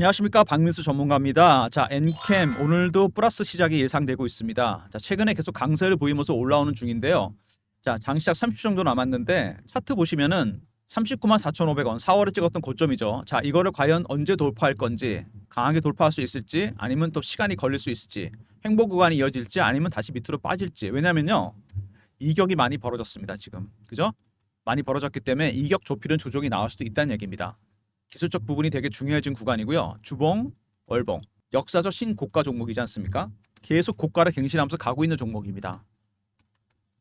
안녕하십니까, 박민수 전문가입니다. 자, 엔캠 오늘도 플러스 시작이 예상되고 있습니다. 자, 최근에 계속 강세를 보이면서 올라오는 중인데요. 자, 장시작 30주 정도 남았는데 차트 보시면은 39만 4,500원 4월에 찍었던 고점이죠. 자, 이거를 과연 언제 돌파할 건지, 강하게 돌파할 수 있을지, 아니면 또 시간이 걸릴 수 있을지, 횡보 구간이 이어질지, 아니면 다시 밑으로 빠질지. 왜냐면요, 이격이 많이 벌어졌습니다. 지금, 그죠? 많이 벌어졌기 때문에 이격 좁히는 조정이 나올 수도 있다는 얘기입니다. 기술적 부분이 되게 중요해진 구간이고요. 주봉, 월봉, 역사적 신고가 종목이지 않습니까? 계속 고가를 갱신하면서 가고 있는 종목입니다.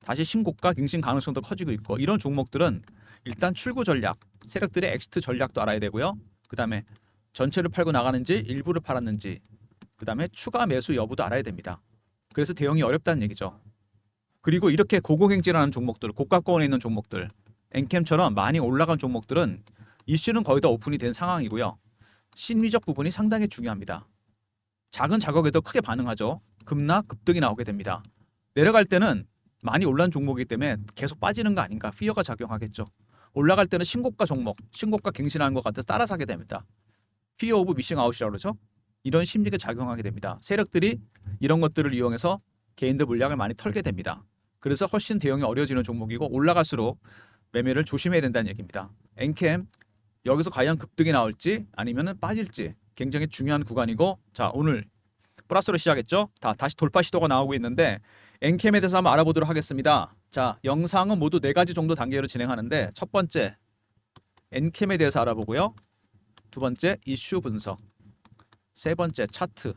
다시 신고가 갱신 가능성도 커지고 있고, 이런 종목들은 일단 출구 전략, 세력들의 엑시트 전략도 알아야 되고요. 그 다음에 전체를 팔고 나가는지 일부를 팔았는지, 그 다음에 추가 매수 여부도 알아야 됩니다. 그래서 대응이 어렵다는 얘기죠. 그리고 이렇게 고공행진하는 종목들, 고가권에 있는 종목들, 엔캠처럼 많이 올라간 종목들은 이슈는 거의 다 오픈이 된 상황이고요. 심리적 부분이 상당히 중요합니다. 작은 자극에도 크게 반응하죠. 급락, 급등이 나오게 됩니다. 내려갈 때는 많이 올라온 종목이기 때문에 계속 빠지는 거 아닌가, 피어가 작용하겠죠. 올라갈 때는 신고가 종목, 신고가 갱신하는 것 같아서 따라 사게 됩니다. 피어 오브 미싱 아웃이라고 그러죠. 이런 심리가 작용하게 됩니다. 세력들이 이런 것들을 이용해서 개인들 물량을 많이 털게 됩니다. 그래서 훨씬 대응이 어려워지는 종목이고, 올라갈수록 매매를 조심해야 된다는 얘기입니다. 엔캠 여기서 과연 급등이 나올지 아니면 빠질지 굉장히 중요한 구간이고, 자, 오늘 플러스로 시작했죠. 다시 돌파 시도가 나오고 있는데 엔캠에 대해서 한번 알아보도록 하겠습니다. 자, 영상은 모두 4가지 정도 단계로 진행하는데, 첫 번째 엔캠에 대해서 알아보고요. 두 번째 이슈 분석, 세 번째 차트,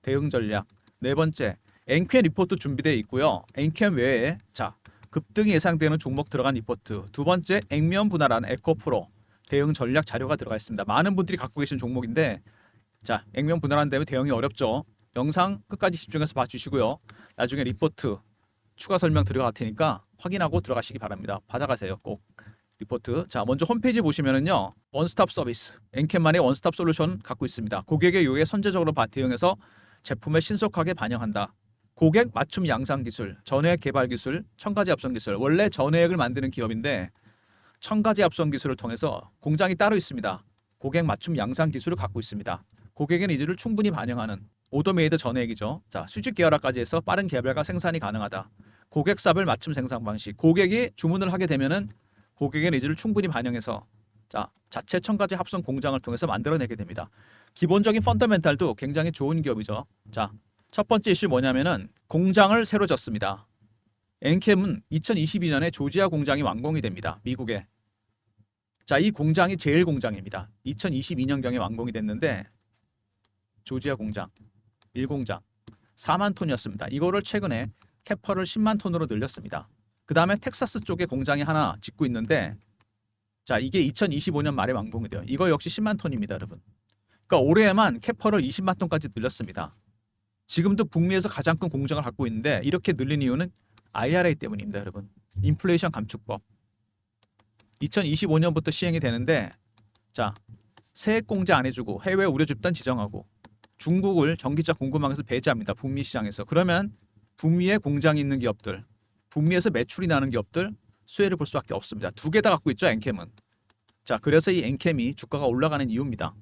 대응 전략, 네 번째 엔캠 리포트 준비되어 있고요. 엔캠 외에 자, 급등이 예상되는 종목 들어간 리포트, 두 번째 액면 분할한 에코프로 대응 전략 자료가 들어가 있습니다. 많은 분들이 갖고 계신 종목인데, 자, 액면 분할한 다음에 대응이 어렵죠. 영상 끝까지 집중해서 봐주시고요. 나중에 리포트 추가 설명 들어갈 테니까 확인하고 들어가시기 바랍니다. 받아가세요, 꼭. 리포트. 자, 먼저 홈페이지 보시면은요, 원스톱 서비스, 엔캠만의 원스톱 솔루션 갖고 있습니다. 고객의 요구에 선제적으로 대응해서 제품에 신속하게 반영한다. 고객 맞춤 양상 기술, 전해액 개발 기술, 첨가제 합성 기술. 원래 전해액을 만드는 기업인데 첨가제 합성 기술을 통해서 공장이 따로 있습니다. 고객 맞춤 양상 기술을 갖고 있습니다. 고객의 니즈를 충분히 반영하는 오토메이드 전해액이죠. 자, 수직 계열화까지 해서 빠른 개발과 생산이 가능하다. 고객 삽을 맞춤 생산 방식. 고객이 주문을 하게 되면은 고객의 니즈를 충분히 반영해서 자, 자체 첨가제 합성 공장을 통해서 만들어내게 됩니다. 기본적인 펀더멘탈도 굉장히 좋은 기업이죠. 자, 첫 번째 이슈 뭐냐면은 공장을 새로 졌습니다. 엔캠은 2022년에 조지아 공장이 완공이 됩니다. 미국에. 자, 이 공장이 제일 공장입니다. 2022년경에 완공이 됐는데 조지아 공장 1공장 4만 톤이었습니다. 이거를 최근에 캐퍼를 10만 톤으로 늘렸습니다. 그 다음에 텍사스 쪽에 공장이 하나 짓고 있는데, 자, 이게 2025년 말에 완공이 돼요. 이거 역시 10만 톤입니다, 여러분. 그러니까 올해에만 캐퍼를 20만 톤까지 늘렸습니다. 지금도 북미에서 가장 큰 공장을 갖고 있는데 이렇게 늘린 이유는 IRA 때문입니다, 여러분. 인플레이션 감축법. 2025년부터 시행이 되는데, 자, 세액 공제 안 해주고 해외 우려 집단 지정하고 중국을 전기차 공급망에서 배제합니다. 북미 시장에서. 그러면 북미에 공장이 있는 기업들, 북미에서 매출이 나는 기업들 수혜를 볼 수밖에 없습니다. 두 개 다 갖고 있죠, 엔캠은. 자, 그래서 이 엔캠이 주가가 올라가는 이유입니다.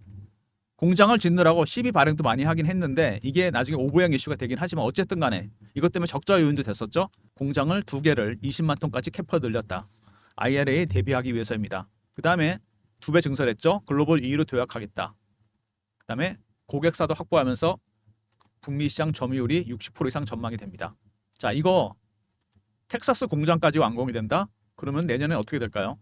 공장을 짓느라고 시비 발행도 많이 하긴 했는데 이게 나중에 오보양 이슈가 되긴 하지만 어쨌든 간에 이것 때문에 적자 요인도 됐었죠. 공장을 2개를 20만 톤까지 캐퍼 늘렸다. IRA에 대비하기 위해서입니다. 그 다음에 2배 증설했죠. 글로벌 2위로 도약하겠다. 그 다음에 고객사도 확보하면서 북미 시장 점유율이 60% 이상 전망이 됩니다. 자, 이거 텍사스 공장까지 완공이 된다? 그러면 내년에 어떻게 될까요?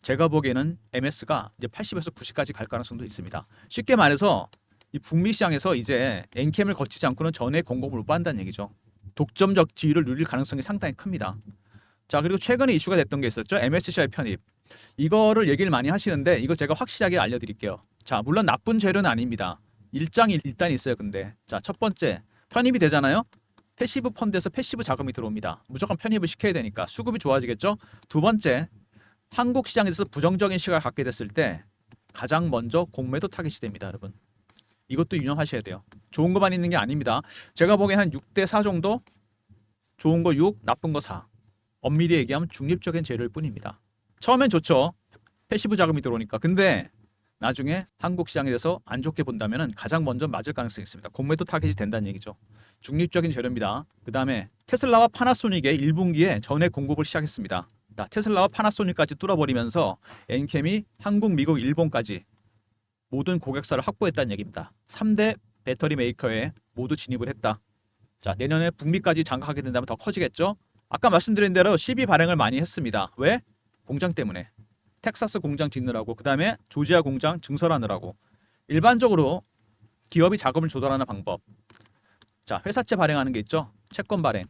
제가 보기에는 MS가 이제 80에서 90까지 갈 가능성도 있습니다. 쉽게 말해서 이 북미 시장에서 이제 엔캠을 거치지 않고는 전액 공급을 못 받는다는 얘기죠. 독점적 지위를 누릴 가능성이 상당히 큽니다. 자, 그리고 최근에 이슈가 됐던 게 있었죠. MSCI 편입. 이거를 얘기를 많이 하시는데 이거 제가 확실하게 알려드릴게요. 자, 물론 나쁜 재료는 아닙니다. 일장이 일단 있어요. 근데 자, 첫 번째 편입이 되잖아요. 패시브 펀드에서 패시브 자금이 들어옵니다. 무조건 편입을 시켜야 되니까 수급이 좋아지겠죠. 두 번째, 한국 시장에서 부정적인 시각을 갖게 됐을 때 가장 먼저 공매도 타깃이 됩니다, 여러분. 이것도 유념하셔야 돼요. 좋은 것만 있는 게 아닙니다. 제가 보기엔 한 6대 4 정도, 좋은 거 6, 나쁜 거 4. 엄밀히 얘기하면 중립적인 재료일 뿐입니다. 처음엔 좋죠. 패시브 자금이 들어오니까. 근데 나중에 한국 시장에 대해서 안 좋게 본다면 가장 먼저 맞을 가능성이 있습니다. 공매도 타겟이 된다는 얘기죠. 중립적인 재료입니다. 그 다음에 테슬라와 파나소닉의 1분기에 전액 공급을 시작했습니다. 테슬라와 파나소닉까지 뚫어버리면서 엔캠이 한국, 미국, 일본까지 모든 고객사를 확보했다는 얘기입니다. 3대 배터리 메이커에 모두 진입을 했다. 자, 내년에 북미까지 장악하게 된다면 더 커지겠죠. 아까 말씀드린 대로 12 발행을 많이 했습니다. 왜? 공장 때문에. 텍사스 공장 짓느라고, 그 다음에 조지아 공장 증설하느라고. 일반적으로 기업이 자금을 조달하는 방법. 자, 회사채 발행하는 게 있죠. 채권 발행.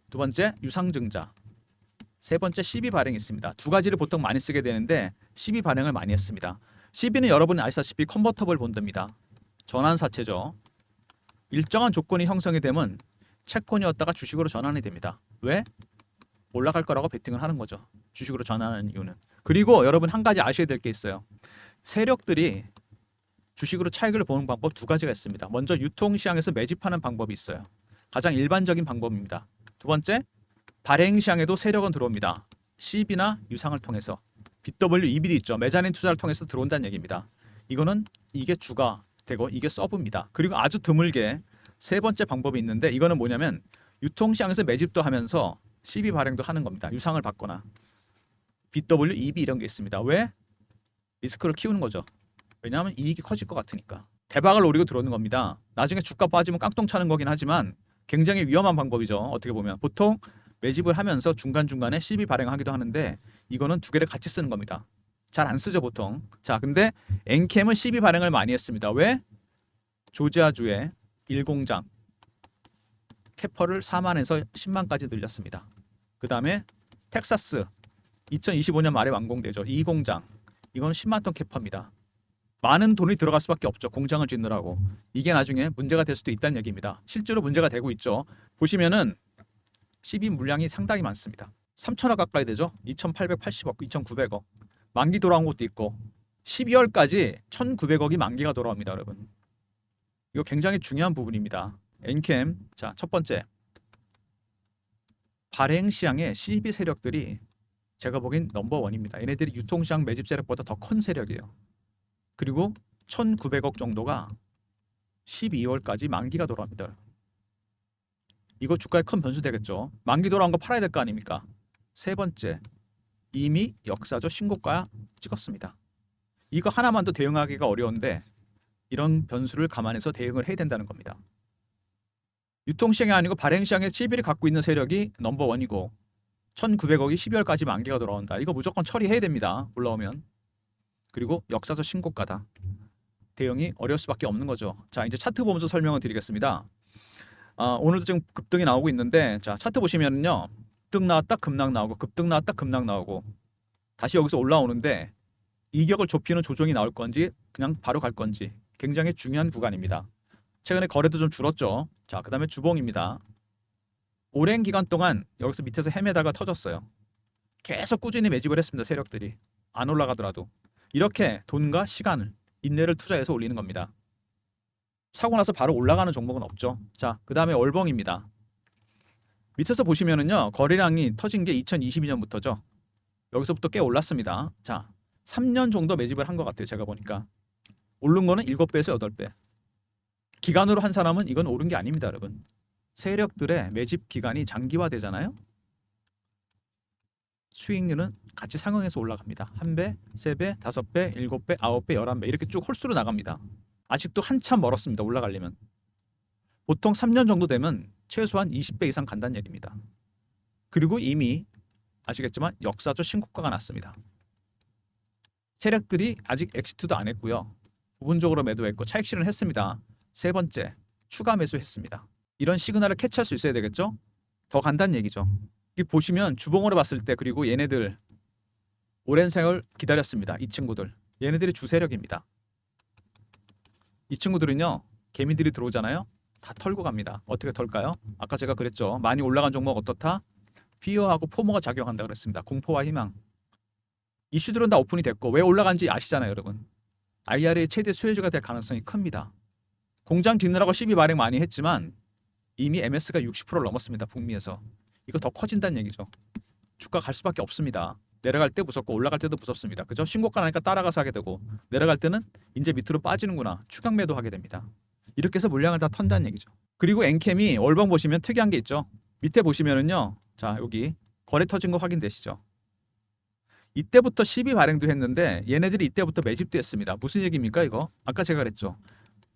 두 번째, 유상증자. 세 번째, 시비 발행이 있습니다. 두 가지를 보통 많이 쓰게 되는데 시비 발행을 많이 했습니다. 시비는 여러분이 아시다시피 컨버터블 본드입니다. 전환사채죠. 일정한 조건이 형성이 되면 채권이었다가 주식으로 전환이 됩니다. 왜? 올라갈 거라고 베팅을 하는 거죠. 주식으로 전환하는 이유는. 그리고 여러분 한 가지 아셔야 될 게 있어요. 세력들이 주식으로 차익을 보는 방법 두 가지가 있습니다. 먼저 유통시장에서 매집하는 방법이 있어요. 가장 일반적인 방법입니다. 두 번째, 발행시장에도 세력은 들어옵니다. CB나 유상을 통해서. BW, EBD 있죠. 메자닌 투자를 통해서 들어온다는 얘기입니다. 이게 주가 되고 이게 서브입니다. 그리고 아주 드물게 세 번째 방법이 있는데 이거는 뭐냐면 유통시장에서 매집도 하면서 CB 발행도 하는 겁니다. 유상을 받거나. BW, EB 이런 게 있습니다. 왜? 리스크를 키우는 거죠. 왜냐하면 이익이 커질 것 같으니까. 대박을 노리고 들어오는 겁니다. 나중에 주가 빠지면 깡통 차는 거긴 하지만 굉장히 위험한 방법이죠. 어떻게 보면. 보통 매집을 하면서 중간중간에 CB 발행하기도 하는데 이거는 두 개를 같이 쓰는 겁니다. 잘 안 쓰죠 보통. 자, 근데 엔캠은 CB 발행을 많이 했습니다. 왜? 조지아주의 1공장 캐퍼를 4만에서 10만까지 늘렸습니다. 그 다음에 텍사스 2025년 말에 완공되죠. 2공장. 이건 10만 톤 캐퍼입니다. 많은 돈이 들어갈 수밖에 없죠. 공장을 짓느라고. 이게 나중에 문제가 될 수도 있다는 얘기입니다. 실제로 문제가 되고 있죠. 보시면은 CB 물량이 상당히 많습니다. 3천억 가까이 되죠. 2,880억, 2,900억. 만기 돌아온 것도 있고 12월까지 1,900억이 만기가 돌아옵니다, 여러분. 이거 굉장히 중요한 부분입니다. 엔캠, 자, 첫 번째. 발행 시장의 CB 세력들이 제가 보기엔 넘버원입니다. 얘네들이 유통시장 매집 세력보다 더 큰 세력이에요. 그리고 1,900억 정도가 12월까지 만기가 돌아옵니다. 이거 주가에 큰 변수 되겠죠. 만기 돌아온 거 팔아야 될 거 아닙니까? 세 번째, 이미 역사적 신고가 찍었습니다. 이거 하나만도 대응하기가 어려운데 이런 변수를 감안해서 대응을 해야 된다는 겁니다. 유통시장이 아니고 발행시장에 CB를 갖고 있는 세력이 넘버원이고 1,900억이 12월까지 만기가 돌아온다. 이거 무조건 처리해야 됩니다. 올라오면. 그리고 역사적 신고가다. 대응이 어려울 수밖에 없는 거죠. 자, 이제 차트 보면서 설명을 드리겠습니다. 오늘도 지금 급등이 나오고 있는데, 자, 차트 보시면은요, 급등 나왔다 급락 나오고 급등 나왔다 급락 나오고 다시 여기서 올라오는데 이격을 좁히는 조정이 나올 건지 그냥 바로 갈 건지 굉장히 중요한 구간입니다. 최근에 거래도 좀 줄었죠. 자, 그 다음에 주봉입니다. 오랜 기간 동안 여기서 밑에서 헤매다가 터졌어요. 계속 꾸준히 매집을 했습니다. 세력들이 안 올라가더라도. 이렇게 돈과 시간을, 인내를 투자해서 올리는 겁니다. 사고 나서 바로 올라가는 종목은 없죠. 자, 그 다음에 월봉입니다. 밑에서 보시면은요, 거래량이 터진 게 2022년부터죠. 여기서부터 꽤 올랐습니다. 자, 3년 정도 매집을 한 것 같아요. 제가 보니까. 오른 거는 7배에서 8배. 기간으로 한 사람은 이건 오른 게 아닙니다, 여러분. 세력들의 매집 기간이 장기화되잖아요. 수익률은 같이 상응해서 올라갑니다. 1배, 3배, 5배, 7배, 9배, 11배 이렇게 쭉 홀수로 나갑니다. 아직도 한참 멀었습니다. 올라가려면. 보통 3년 정도 되면 최소한 20배 이상 간다는 얘기입니다. 그리고 이미 아시겠지만 역사적 신고가가 났습니다. 세력들이 아직 엑시트도 안 했고요. 부분적으로 매도했고 차익 실현을 했습니다. 세 번째, 추가 매수했습니다. 이런 시그널을 캐치할 수 있어야 되겠죠? 더 간다는 얘기죠. 이 보시면 주봉으로 봤을 때 그리고 얘네들 오랜 세월 기다렸습니다. 이 친구들. 얘네들이 주세력입니다. 이 친구들은요. 개미들이 들어오잖아요. 다 털고 갑니다. 어떻게 털까요? 아까 제가 그랬죠. 많이 올라간 종목 어떻다? 피어하고 포모가 작용한다 그랬습니다. 공포와 희망. 이슈들은 다 오픈이 됐고 왜 올라간지 아시잖아요, 여러분. IRA의 최대 수혜주가 될 가능성이 큽니다. 공장 짓느라고 시비 발행 많이 했지만 이미 MS가 60%를 넘었습니다. 북미에서. 이거 더 커진다는 얘기죠. 주가 갈 수밖에 없습니다. 내려갈 때 무섭고 올라갈 때도 무섭습니다. 그죠? 신고가 나니까 따라가서 하게 되고 내려갈 때는 이제 밑으로 빠지는구나. 추격 매도 하게 됩니다. 이렇게 해서 물량을 다 턴다는 얘기죠. 그리고 엔캠이 월봉 보시면 특이한 게 있죠. 밑에 보시면은요. 자, 여기 거래 터진 거 확인되시죠? 이때부터 12 발행도 했는데 얘네들이 이때부터 매집도 했습니다. 무슨 얘기입니까 이거? 아까 제가 그랬죠.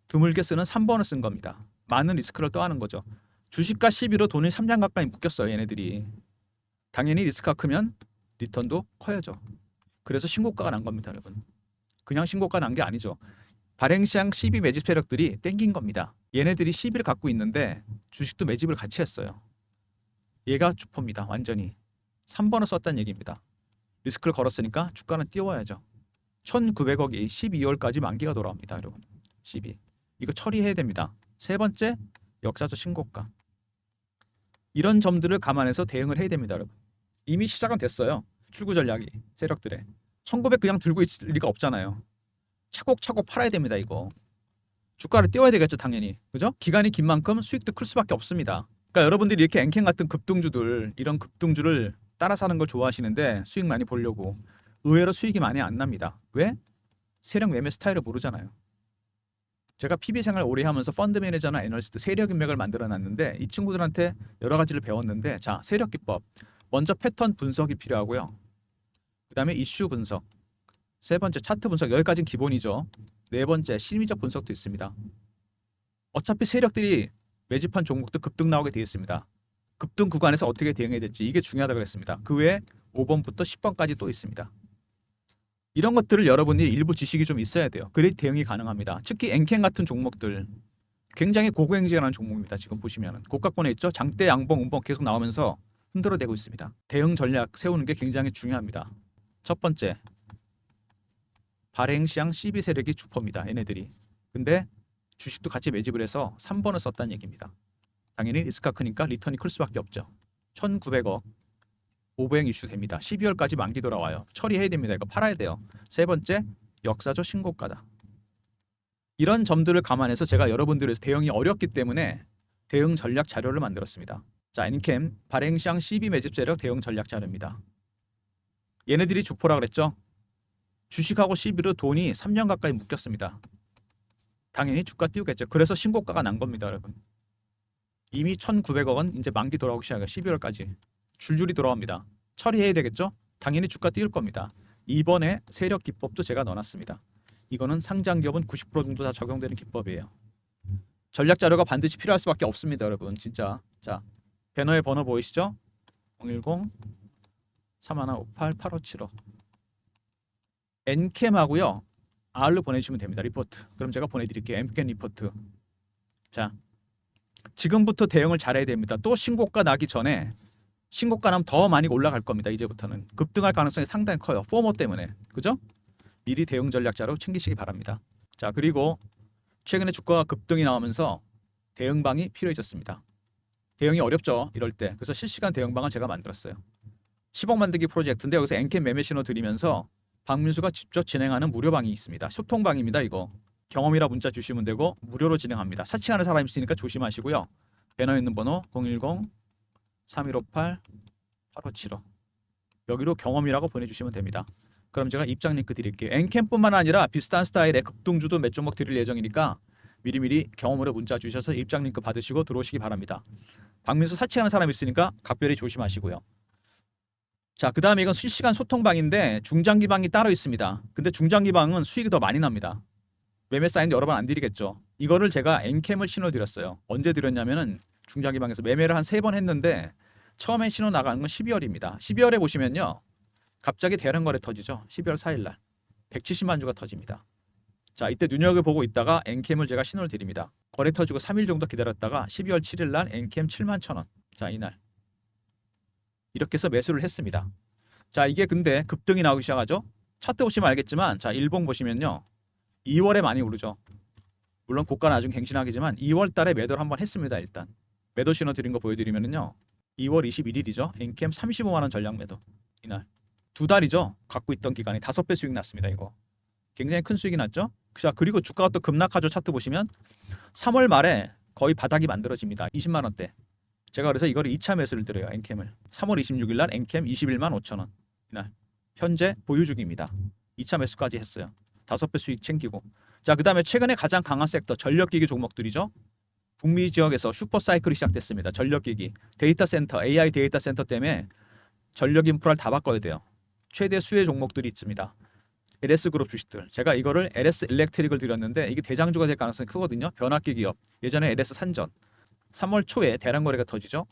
드물게 쓰는 3번을 쓴 겁니다. 많은 리스크를 떠하는 거죠. 주식과 12로 돈이 3장 가까이 묶였어요. 얘네들이. 당연히 리스크가 크면 리턴도 커야죠. 그래서 신고가가 난 겁니다. 여러분. 그냥 신고가 난 게 아니죠. 발행시장 12 매집 세력들이 땡긴 겁니다. 얘네들이 12를 갖고 있는데 주식도 매집을 같이 했어요. 얘가 주포입니다. 완전히. 3번을 썼다는 얘기입니다. 리스크를 걸었으니까 주가는 띄워야죠. 1900억이 12월까지 만기가 돌아옵니다. 여러분. 12. 이거 처리해야 됩니다. 세 번째, 역사적 신고가. 이런 점들을 감안해서 대응을 해야 됩니다. 여러분. 이미 시작은 됐어요. 출구 전략이 세력들의. 1900 그냥 들고 있을 리가 없잖아요. 차곡차곡 팔아야 됩니다. 이거. 주가를 띄워야 되겠죠. 당연히. 그죠? 기간이 긴 만큼 수익도 클 수밖에 없습니다. 그러니까 여러분들이 이렇게 엔캠 같은 급등주들 이런 급등주를 따라 사는 걸 좋아하시는데 수익 많이 보려고 의외로 수익이 많이 안 납니다. 왜? 세력 매매 스타일을 모르잖아요. 제가 PB 생활 오래 하면서 펀드 매니저나 애널리스트 세력 인맥을 만들어 놨는데 이 친구들한테 여러 가지를 배웠는데 자, 세력 기법. 먼저 패턴 분석이 필요하고요. 그다음에 이슈 분석. 세 번째 차트 분석. 여기까지는 기본이죠. 네 번째 심리적 분석도 있습니다. 어차피 세력들이 매집한 종목도 급등 나오게 되어 있습니다. 급등 구간에서 어떻게 대응해야 될지 이게 중요하다고 그랬습니다. 그 외에 5번부터 10번까지 또 있습니다. 이런 것들을 여러분이 일부 지식이 좀 있어야 돼요. 그래야 대응이 가능합니다. 특히 엔캠 같은 종목들 굉장히 고고행진하는 종목입니다. 지금 보시면 고가권에 있죠. 장대, 양봉, 음봉 계속 나오면서 흔들어대고 있습니다. 대응 전략 세우는 게 굉장히 중요합니다. 첫 번째, 발행시장 12 세력이 주포입니다. 얘네들이. 근데 주식도 같이 매집을 해서 3번을 썼다는 얘기입니다. 당연히 리스크가 크니까 리턴이 클 수밖에 없죠. 1900억 오버행 이슈 됩니다. 12월까지 만기 돌아와요. 처리해야 됩니다. 이거 팔아야 돼요. 세 번째, 역사적 신고가다. 이런 점들을 감안해서 제가 여러분들의 대응이 어렵기 때문에 대응 전략 자료를 만들었습니다. 자, 엔캠 발행시장 12 매집 세력 대응 전략 자료입니다. 얘네들이 주포라 그랬죠. 주식하고 12로 돈이 3년 가까이 묶였습니다. 당연히 주가 띄우겠죠. 그래서 신고가가 난 겁니다. 여러분. 이미 1900억은 이제 만기 돌아오기 시작해요. 12월까지. 줄줄이 돌아옵니다. 처리해야 되겠죠? 당연히 주가 띄울 겁니다. 이번에 세력 기법도 제가 넣어놨습니다. 이거는 상장기업은 90% 정도 다 적용되는 기법이에요. 전략 자료가 반드시 필요할 수밖에 없습니다. 여러분. 진짜. 자, 배너의 번호 보이시죠? 010-3158-8575 엔캠하고요. R로 보내주시면 됩니다. 리포트. 그럼 제가 보내드릴게요. 엔캠 리포트. 자, 지금부터 대응을 잘해야 됩니다. 또 신고가 나기 전에 신고가 나면 더 많이 올라갈 겁니다. 이제부터는 급등할 가능성이 상당히 커요. 포모 때문에. 그죠? 미리 대응 전략자로 챙기시기 바랍니다. 자, 그리고 최근에 주가가 급등이 나오면서 대응방이 필요해졌습니다. 대응이 어렵죠. 이럴 때. 그래서 실시간 대응방을 제가 만들었어요. 10억 만들기 프로젝트인데 여기서 엔캠 매매 신호 드리면서 박민수가 직접 진행하는 무료방이 있습니다. 소통방입니다. 이거. 경험이라 문자 주시면 되고 무료로 진행합니다. 사칭하는 사람이 있으니까 조심하시고요. 배너에 있는 번호 010-3158-8575 여기로 경험이라고 보내주시면 됩니다. 그럼 제가 입장 링크 드릴게요. 엔캠뿐만 아니라 비슷한 스타일의 급등주도 몇 종목 드릴 예정이니까 미리미리 경험으로 문자 주셔서 입장 링크 받으시고 들어오시기 바랍니다. 박민수 사칭하는 사람이 있으니까 각별히 조심하시고요. 자, 그 다음에 이건 실시간 소통방인데 중장기방이 따로 있습니다. 근데 중장기방은 수익이 더 많이 납니다. 매매 사인도 여러 번 안 드리겠죠. 이거를 제가 엔캠을 신호 드렸어요. 언제 드렸냐면은 중장기방에서 매매를 한 3번 했는데 처음에 신호 나가는 건 12월입니다. 12월에 보시면요. 갑자기 대량 거래 터지죠. 12월 4일 날 170만 주가 터집니다. 자, 이때 눈여겨보고 있다가 엔캠을 제가 신호를 드립니다. 거래 터지고 3일 정도 기다렸다가 12월 7일 날 엔캠 7만 1,000원. 자, 이날 이렇게 해서 매수를 했습니다. 자, 이게 근데 급등이 나오기 시작하죠. 차트 보시면 알겠지만 자, 일봉 보시면요. 2월에 많이 오르죠. 물론 고가 나중 갱신하기지만 2월 달에 매도를 한번 했습니다. 일단 매도 신호 드린 거 보여드리면은요. 2월 21일이죠. 엔캠 35만 원 전량 매도. 이날 2달이죠. 갖고 있던 기간이 5배 수익 났습니다. 이거 굉장히 큰 수익이 났죠. 자, 그리고 주가가 또 급락하죠. 차트 보시면 3월 말에 거의 바닥이 만들어집니다. 20만 원대. 제가 그래서 이거를 2차 매수를 드려요. 엔캠을 3월 26일 날 엔캠 21만 5천 원. 이날 현재 보유 중입니다. 2차 매수까지 했어요. 5배 수익 챙기고. 자, 그다음에 최근에 가장 강한 섹터 전력기기 종목들이죠. 북미 지역에서 슈퍼 사이클이 시작됐습니다. 전력기기, 데이터 센터, AI 데이터 센터 때문에 전력 인프라를 다 바꿔야 돼요. 최대 수혜 종목들이 있습니다. LS 그룹 주식들. 제가 이거를 LS 일렉트릭을 드렸는데 이게 대장주가 될 가능성이 크거든요. 변압기 기업. 예전에 LS 산전. 3월 초에 대량 거래가 터지죠.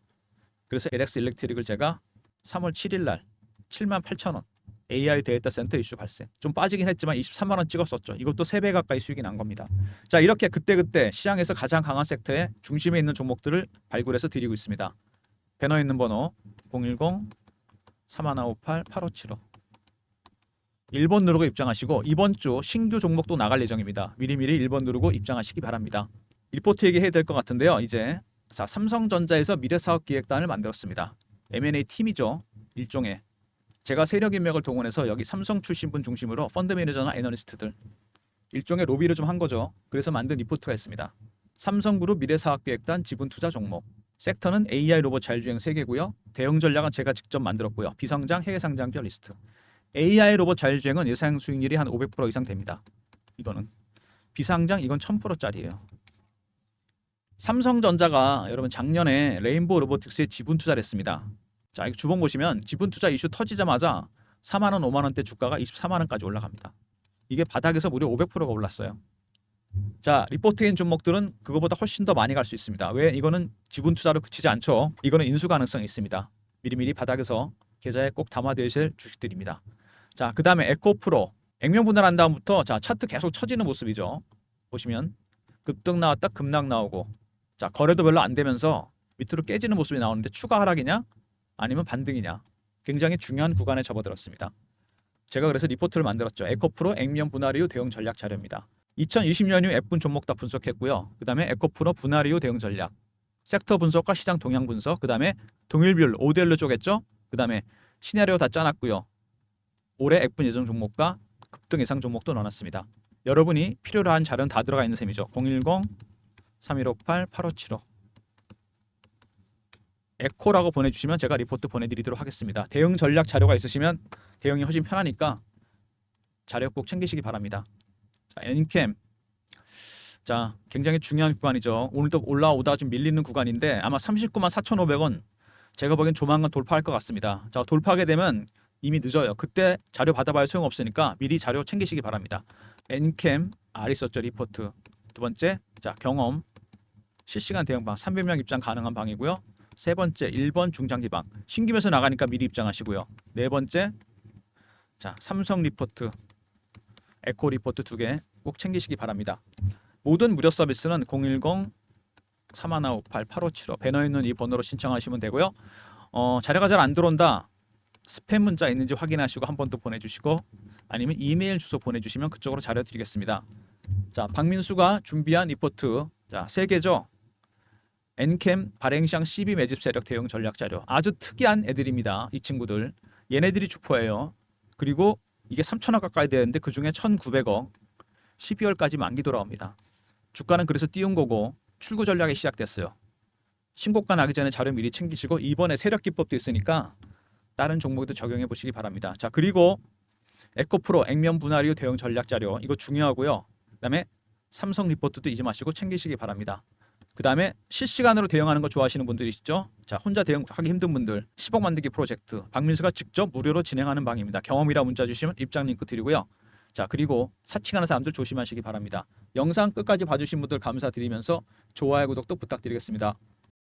그래서 LS 일렉트릭을 제가 3월 7일 날 78,000원. AI 데이터 센터 이슈 발생. 좀 빠지긴 했지만 23만 원 찍었었죠. 이것도 3배 가까이 수익이 난 겁니다. 자, 이렇게 그때그때 시장에서 가장 강한 섹터의 중심에 있는 종목들을 발굴해서 드리고 있습니다. 배너 있는 번호 010-3158-8575. 1번 누르고 입장하시고 이번 주 신규 종목도 나갈 예정입니다. 미리미리 1번 누르고 입장하시기 바랍니다. 리포트 얘기해야 될 것 같은데요. 이제 자, 삼성전자에서 미래사업기획단을 만들었습니다. M&A 팀이죠. 일종의. 제가 세력 인맥을 동원해서 여기 삼성 출신 분 중심으로 펀드 매니저나 애널리스트들 일종의 로비를 좀 한 거죠. 그래서 만든 리포트가 있습니다. 삼성그룹 미래사업기획단 지분투자 종목. 섹터는 AI 로봇 자율주행 3개고요. 대응 전략은 제가 직접 만들었고요. 비상장, 해외 상장별 리스트. AI 로봇 자율주행은 예상 수익률이 한 500% 이상 됩니다. 이거는 비상장 이건 1000%짜리예요. 삼성전자가 여러분 작년에 레인보우 로보틱스에 지분 투자를 했습니다. 자, 이거 주봉 보시면 지분 투자 이슈 터지자마자 4만 원, 5만 원대 주가가 24만 원까지 올라갑니다. 이게 바닥에서 무려 500%가 올랐어요. 자, 리포트인 종목들은 그거보다 훨씬 더 많이 갈 수 있습니다. 왜? 이거는 지분 투자로 그치지 않죠. 이거는 인수 가능성이 있습니다. 미리미리 바닥에서 계좌에 꼭 담아두실 주식들입니다. 자, 그 다음에 에코프로 액면 분할한 다음부터 자 차트 계속 처지는 모습이죠. 보시면 급등 나왔다 급락 나오고 자 거래도 별로 안 되면서 밑으로 깨지는 모습이 나오는데 추가 하락이냐 아니면 반등이냐 굉장히 중요한 구간에 접어들었습니다. 제가 그래서 리포트를 만들었죠. 에코프로 액면 분할 이후 대응 전략 자료입니다. 2020년 이후 F분 종목 다 분석했고요. 그 다음에 에코프로 분할 이후 대응 전략 섹터 분석과 시장 동향 분석 그 다음에 동일비율 5대1로 쪼갰죠. 그 다음에 시나리오 다 짜놨고요. 올해 F분 예정 종목과 급등 예상 종목도 넣어놨습니다. 여러분이 필요로 한 자료는 다 들어가 있는 셈이죠. 010-3158-8575 에코라고 보내주시면 제가 리포트 보내드리도록 하겠습니다. 대응 전략 자료가 있으시면 대응이 훨씬 편하니까 자료 꼭 챙기시기 바랍니다. 자, 엔캠 자 굉장히 중요한 구간이죠. 오늘도 올라오다 좀 밀리는 구간인데 아마 39만 4,500원 제가 보기엔 조만간 돌파할 것 같습니다. 자 돌파하게 되면 이미 늦어요. 그때 자료 받아봐야 소용없으니까 미리 자료 챙기시기 바랍니다. 엔캠 R 있었죠. 리포트 두 번째 자 경험 실시간 대응방 300명 입장 가능한 방이고요. 세 번째 1번 중장기방 신규 매수 나가니까 미리 입장하시고요. 네 번째 자 삼성 리포트 에코 리포트 2개 꼭 챙기시기 바랍니다. 모든 무료 서비스는 010-3158-8575 배너에 있는 이 번호로 신청하시면 되고요. 자료가 잘 안 들어온다. 스팸 문자 있는지 확인하시고 한 번 더 보내주시고 아니면 이메일 주소 보내주시면 그쪽으로 자료 드리겠습니다. 자 박민수가 준비한 리포트 자 3개죠. 엔캠 발행시장 12 매집 세력 대응 전략 자료 아주 특이한 애들입니다. 이 친구들 얘네들이 주포예요. 그리고 이게 3천억 가까이 되는데 그중에 1,900억 12월까지 만기 돌아옵니다. 주가는 그래서 띄운 거고 출구 전략이 시작됐어요. 신고가 나기 전에 자료 미리 챙기시고 이번에 세력 기법도 있으니까 다른 종목에도 적용해 보시기 바랍니다. 자 그리고 에코프로 액면 분할 이후 대응 전략 자료 이거 중요하고요. 그다음에 삼성 리포트도 잊지 마시고 챙기시기 바랍니다. 그 다음에 실시간으로 대응하는 거 좋아하시는 분들이시죠? 자 혼자 대응하기 힘든 분들 10억 만들기 프로젝트 박민수가 직접 무료로 진행하는 방입니다. 경험이라 문자 주시면 입장 링크 드리고요. 자 그리고 사칭하는 사람들 조심하시기 바랍니다. 영상 끝까지 봐주신 분들 감사드리면서 좋아요 구독도 부탁드리겠습니다.